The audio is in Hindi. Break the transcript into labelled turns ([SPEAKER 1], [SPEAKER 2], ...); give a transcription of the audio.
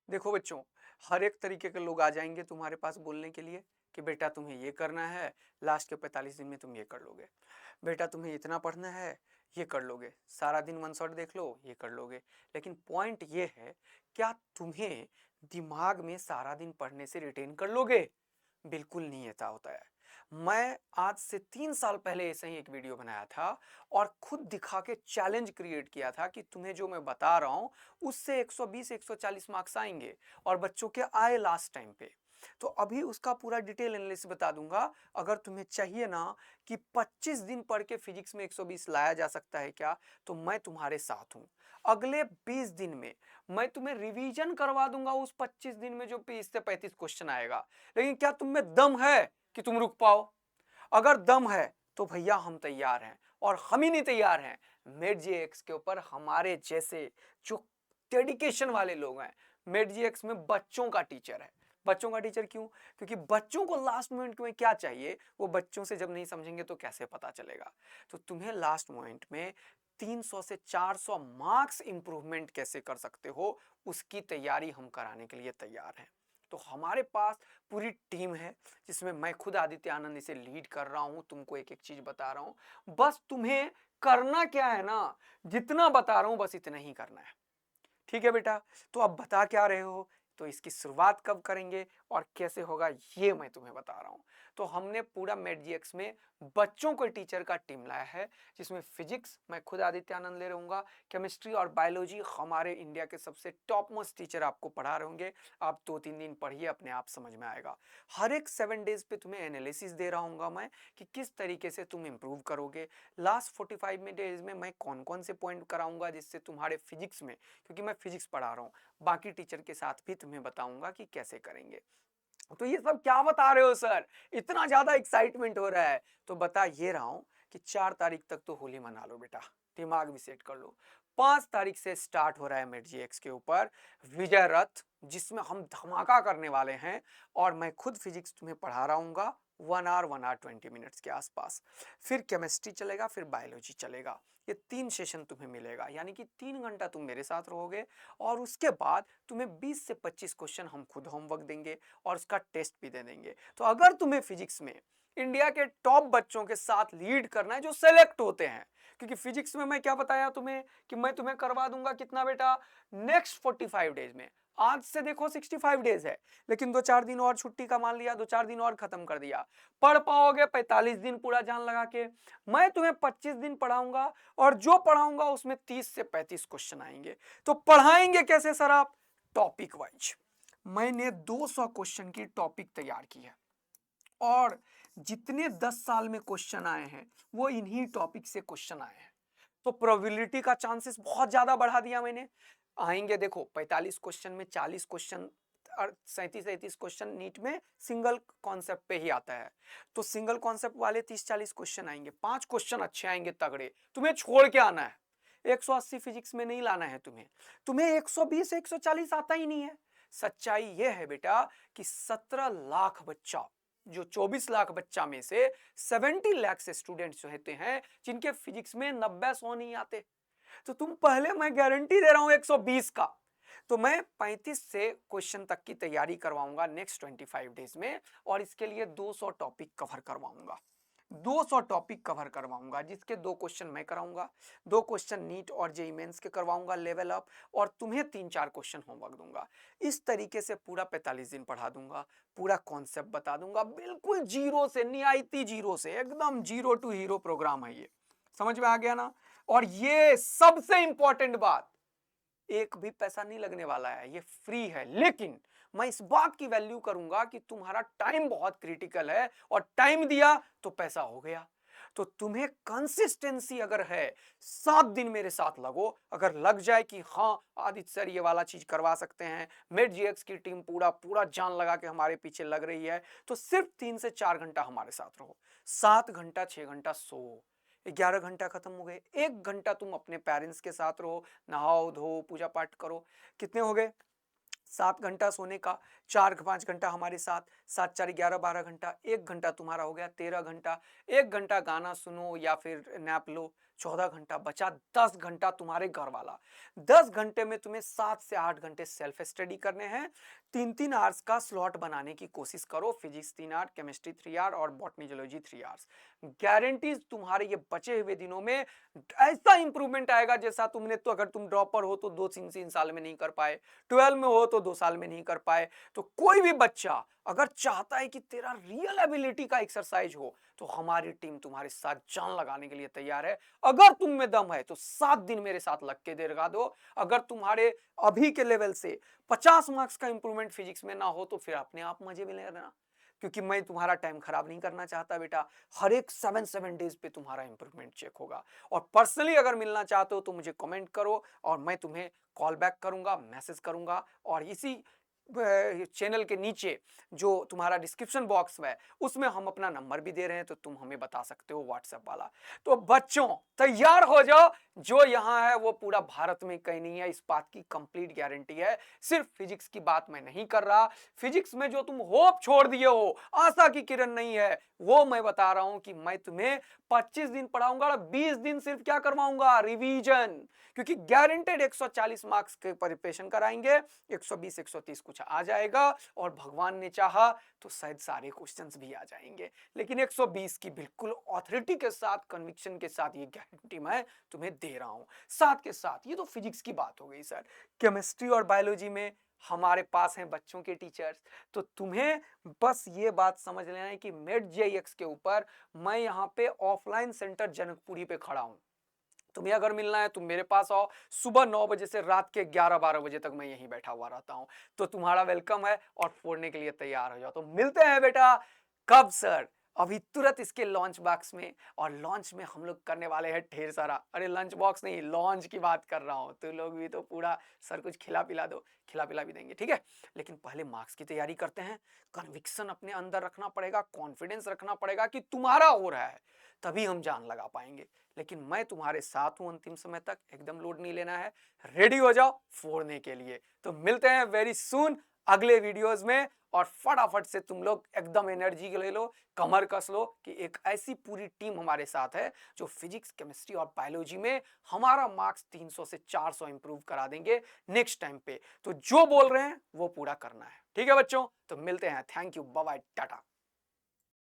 [SPEAKER 1] देखो बच्चों, हर एक तरीके के लोग आ जाएंगे तुम्हारे पास बोलने के लिए कि बेटा तुम्हें ये करना है, लास्ट के 45 दिन में तुम ये कर लोगे। बेटा तुम्हें इतना पढ़ना है, ये कर लोगे। सारा दिन वन शॉट देख लो, ये कर लोगे। लेकिन पॉइंट ये है, क्या तुम्हें दिमाग में सारा दिन पढ़ने से रिटेन कर लोगे? बिल्कुल नहीं ऐसा होता है। मैं आज से 3 साल पहले ऐसे ही एक वीडियो बनाया था और खुद दिखा के चैलेंज क्रिएट किया था कि तुम्हें जो मैं बता रहा हूं उससे 120 140 मार्क्स आएंगे, और बच्चों के आए लास्ट टाइम पे। तो अभी उसका पूरा डिटेल एनालिसिस बता दूंगा। अगर तुम्हें चाहिए ना कि 25 दिन पढ़ के फिजिक्स में 120 लाया जा सकता है क्या, तो मैं तुम्हारे साथ हूं। अगले 20 दिन में मैं तुम्हें रिवीजन करवा दूंगा उस 25 दिन में जो 20 से 35 क्वेश्चन आएगा। लेकिन क्या तुम में दम है कि तुम रुक पाओ? अगर दम है तो भैया हम तैयार हैं, और हम ही नहीं तैयार हैं, मेड जी एक्स के ऊपर हमारे जैसे जो डेडिकेशन वाले लोग हैं। मेड जी एक्स में बच्चों का टीचर है। बच्चों का टीचर क्यों? क्योंकि बच्चों को लास्ट मोमेंट में क्या चाहिए वो बच्चों से जब नहीं समझेंगे तो कैसे पता चलेगा। तो तुम्हें लास्ट मोमेंट में 300 से 400 मार्क्स इंप्रूवमेंट कैसे कर सकते हो, उसकी तैयारी हम कराने के लिए तैयार हैं। तो हमारे पास पूरी टीम है, जिसमें मैं खुद आदित्य आनंद इसे लीड कर रहा हूं, तुमको एक एक चीज बता रहा हूं। बस तुम्हें करना क्या है ना, जितना बता रहा हूं बस इतना ही करना है। ठीक है बेटा? तो अब बता क्या रहे हो, तो इसकी शुरुआत कब करेंगे और कैसे होगा ये मैं तुम्हें बता रहा हूं। तो हमने पूरा मेडजीएक्स में बच्चों को टीचर का टीम लाया है, जिसमें फिजिक्स मैं खुद आदित्य आनंद ले रहूंगा, केमिस्ट्री और बायोलॉजी हमारे इंडिया के सबसे टॉप मोस्ट टीचर आपको पढ़ा रहे होंगे। आप 2-3 दिन पढ़िए, अपने आप समझ में आएगा। हर एक 7 डेज पे तुम्हें एनालिसिस दे रहा हूँ मैं कि किस तरीके से तुम इंप्रूव करोगे। लास्ट 45 डेज में मैं कौन कौन से पॉइंट कराऊंगा जिससे तुम्हारे फिजिक्स में, क्योंकि मैं फिजिक्स पढ़ा रहा हूँ, बाकी टीचर के साथ भी तुम्हें बताऊंगा कि कैसे करेंगे। तो ये सब क्या बता रहे हो सर, इतना ज्यादा एक्साइटमेंट हो रहा है? तो बता ये रहा हूं कि 4 तारीख तक तो होली मना लो बेटा, दिमाग भी सेट कर लो। 5 तारीख से स्टार्ट हो रहा है मेडजीएक्स के ऊपर विजय रथ, जिसमें हम धमाका करने वाले हैं। और मैं खुद फिजिक्स तुम्हें पढ़ा रहा हूँ 1 आवर 20 मिनट्स के आसपास। फिर केमिस्ट्री चलेगा, फिर बायोलॉजी चलेगा। ये 3 सेशन तुम्हें मिलेगा, यानी कि 3 घंटा तुम मेरे साथ रहोगे। और उसके बाद तुम्हें 20 से 25 क्वेश्चन हम खुद होमवर्क देंगे और उसका टेस्ट भी दे देंगे। तो अगर तुम्हें फिजिक्स में इंडिया के टॉप बच्चों के साथ लीड करना है जो सेलेक्ट होते हैं, क्योंकि फिजिक्स में मैं क्या बताया तुम्हें कि मैं तुम्हें करवा दूंगा कितना बेटा, नेक्स्ट 45 डेज में। आज से देखो 65 डेज है, लेकिन 2-4 दिन और छुट्टी का मान लिया, 2-4 दिन और खत्म कर दिया, पढ़ पाओगे 45 दिन पूरा जान लगा के। मैं तुम्हें 25 दिन पढ़ाऊंगा, और जो पढ़ाऊंगा उसमें 30 से 35 क्वेश्चन आएंगे। तो पढ़ाएंगे कैसे सर आप? Topic wise. मैंने 200 क्वेश्चन की टॉपिक तैयार की है, और जितने 10 साल में क्वेश्चन आए हैं वो इन्हीं टॉपिक से क्वेश्चन आए हैं। तो प्रोबेबिलिटी का चांसेस बहुत ज्यादा बढ़ा दिया मैंने। आएंगे देखो 45 क्वेश्चन में 40 क्वेश्चन और 37-38 क्वेश्चन नीट में सिंगल कॉन्सेप्ट पे ही आता है। तो सिंगल कॉन्सेप्ट वाले 30-40 क्वेश्चन आएंगे, 5 क्वेश्चन अच्छे आएंगे तगड़े, तुम्हें छोड़ के आना है। 180 फिजिक्स में नहीं लाना है तुम्हें, तुम्हें 120 140 आता ही नहीं है। सच्चाई यह है बेटा कि 17 लाख बच्चा, जो 24 लाख बच्चा में से 70 लाख से स्टूडेंट्स होते हैं जिनके फिजिक्स में 90-100 नहीं आते। तो तुम पहले, मैं गारंटी दे रहा हूं 120 का। तो मैं 35 से क्वेश्चन तक की तैयारी करवाऊंगा नेक्स्ट 25 डेज में, और इसके लिए 200 टॉपिक कवर करवाऊंगा। 200 टॉपिक कवर करवाऊंगा, जिसके 2 क्वेश्चन मैं कराऊंगा, 2 क्वेश्चन नीट और जेईई मेंस के करवाऊंगा लेवल अप, और तुम्हें 3-4 क्वेश्चन होमवर्क दूंगा। इस तरीके से पूरा 45 दिन पढ़ा दूंगा, पूरा कॉन्सेप्ट बता दूंगा, बिल्कुल जीरो से, नियायती जीरो से, एकदम जीरो टू हीरो प्रोग्राम है ये। समझ में आ गया ना? और ये सबसे इंपॉर्टेंट बात, एक भी पैसा नहीं लगने वाला है, ये फ्री है। लेकिन मैं इस बात की वैल्यू करूंगा कि तुम्हारा टाइम बहुत क्रिटिकल है, और टाइम दिया तो पैसा हो गया। तो तुम्हें कंसिस्टेंसी अगर है, 7 दिन मेरे साथ लगो, अगर लग जाए कि हाँ आदित्य सर ये वाला चीज करवा सकते हैं, मेड जीएक्स की टीम पूरा पूरा जान लगा के हमारे पीछे लग रही है, तो सिर्फ 3 से 4 घंटा हमारे साथ रहो। 7 घंटा 6 घंटा सो, 11 घंटा खत्म हो गए। 1 घंटा तुम अपने पेरेंट्स के साथ रहो, नहाओ धो पूजा पाठ करो। कितने हो गए? 7 घंटा सोने का, 4-5 घंटा हमारे साथ, 7-4 11 12 घंटा, 1 घंटा तुम्हारा हो गया 13 घंटा। 1 घंटा गाना सुनो या फिर नैप लो, 14 घंटा बचा, 10 घंटा तुम्हारे घर वाला। 10 घंटे में तुम्हें 7 से 8 घंटे सेल्फ स्टडी करने हैं। 3-3 आवर्स का स्लॉट बनाने की कोशिश करो। फिजिक्स 3 आवर, केमिस्ट्री 3 आवर और बॉटनी जूलॉजी 3 आवर्स। गारंटीज तुम्हारे ये बचे हुए दिनों में ऐसा इंप्रूवमेंट आएगा जैसा तुमने, तो अगर तुम ड्रॉपर हो तो 2-3 साल में नहीं कर पाए, 12 में हो तो 2 साल में नहीं कर पाए, तो कोई भी बच्चा अगर चाहता है कि तेरा रियल एबिलिटी का एक्सरसाइज हो तो हमारी टीम तुम्हारे साथ जान लगाने के लिए तैयार है। अगर तुम में दम है तो 7 दिन मेरे साथ लग के दिखा दो। अगर तुम्हारे अभी के लेवल से 50 मार्क्स का इंप्रूवमेंट फिजिक्स में ना हो तो फिर अपने आप मजे में लेना, क्योंकि मैं तुम्हारा टाइम खराब नहीं करना चाहता बेटा। हर एक 7 डेज पे तुम्हारा इंप्रूवमेंट चेक होगा। और पर्सनली अगर मिलना चाहते हो तो मुझे कमेंट करो और मैं तुम्हें कॉल बैक करूंगा, मैसेज करूंगा। और इसी चैनल के नीचे जो तुम्हारा डिस्क्रिप्शन बॉक्स में है उसमें हम अपना नंबर भी दे रहे हैं, तो तुम हमें बता सकते हो व्हाट्सएप वाला। तो बच्चों तैयार हो जाओ, जो यहां है वो पूरा भारत में कहीं नहीं है, इस बात की कंप्लीट गारंटी है। सिर्फ फिजिक्स की बात मैं नहीं कर रहा, फिजिक्स में जो तुम होप छोड़ दिए हो, आशा की किरण नहीं है, वो मैं बता रहा हूं कि मैं तुम्हें 25 दिन पढ़ाऊंगा और 20 दिन सिर्फ क्या करवाऊंगा, रिवीजन। क्योंकि गारंटेड 140 मार्क्स के प्रिपरेशन कराएंगे, 120 130 कुछ आ जाएगा और भगवान ने चाहा तो शायद सारे क्वेश्चंस भी आ जाएंगे, लेकिन 120 की बिल्कुल ऑथोरिटी के साथ, कन्विक्शन के साथ ये गारंटी मैं तुम्हें दे रहा हूं। साथ के साथ ये तो फिजिक्स की बात हो गई सर, केमिस्ट्री और बायोलॉजी में हमारे पास हैं बच्चों के टीचर्स। तो तुम्हें बस ये बात समझ लेना है कि मेड जेईएक्स के ऊपर मैं यहाँ पे ऑफलाइन सेंटर जनकपुरी पे खड़ा हूं। तुम्हें अगर मिलना है तुम मेरे पास आओ, सुबह 9 बजे से रात के 11-12 बजे तक मैं यहीं बैठा हुआ रहता हूं। तो तुम्हारा वेलकम है और फोड़ने के लिए तैयार हो जाओ। तो मिलते हैं बेटा। कब सर? अभी तुरंत इसके लॉन्च बॉक्स में। और लॉन्च में हम लोग करने वाले हैं ढेर सारा, अरे लंच बॉक्स नहीं, लॉन्च की बात कर रहा हूं। तो लोग भी तो पूरा सर कुछ खिला पिला दो, खिला पिला भी देंगे, ठीक है। लेकिन पहले मार्क्स की तैयारी करते हैं। कन्विक्शन अपने अंदर रखना पड़ेगा, कॉन्फिडेंस रखना पड़ेगा कि तुम्हारा हो रहा है, तभी हम जान लगा पाएंगे। लेकिन मैं तुम्हारे साथ हूं अंतिम समय तक, एकदम लोड नहीं लेना है, रेडी हो जाओ फोड़ने के लिए। तो मिलते हैं वेरी सून अगले वीडियोस में। और फटाफट से तुम लोग एकदम एनर्जी ले लो, कमर कस लो कि एक ऐसी पूरी टीम हमारे साथ है जो फिजिक्स, केमिस्ट्री और बायोलॉजी में हमारा मार्क्स 300 से 400 इंप्रूव करा देंगे नेक्स्ट टाइम पे। तो जो बोल रहे हैं वो पूरा करना है, ठीक है बच्चों। तो मिलते हैं, thank you, bye bye, Tata.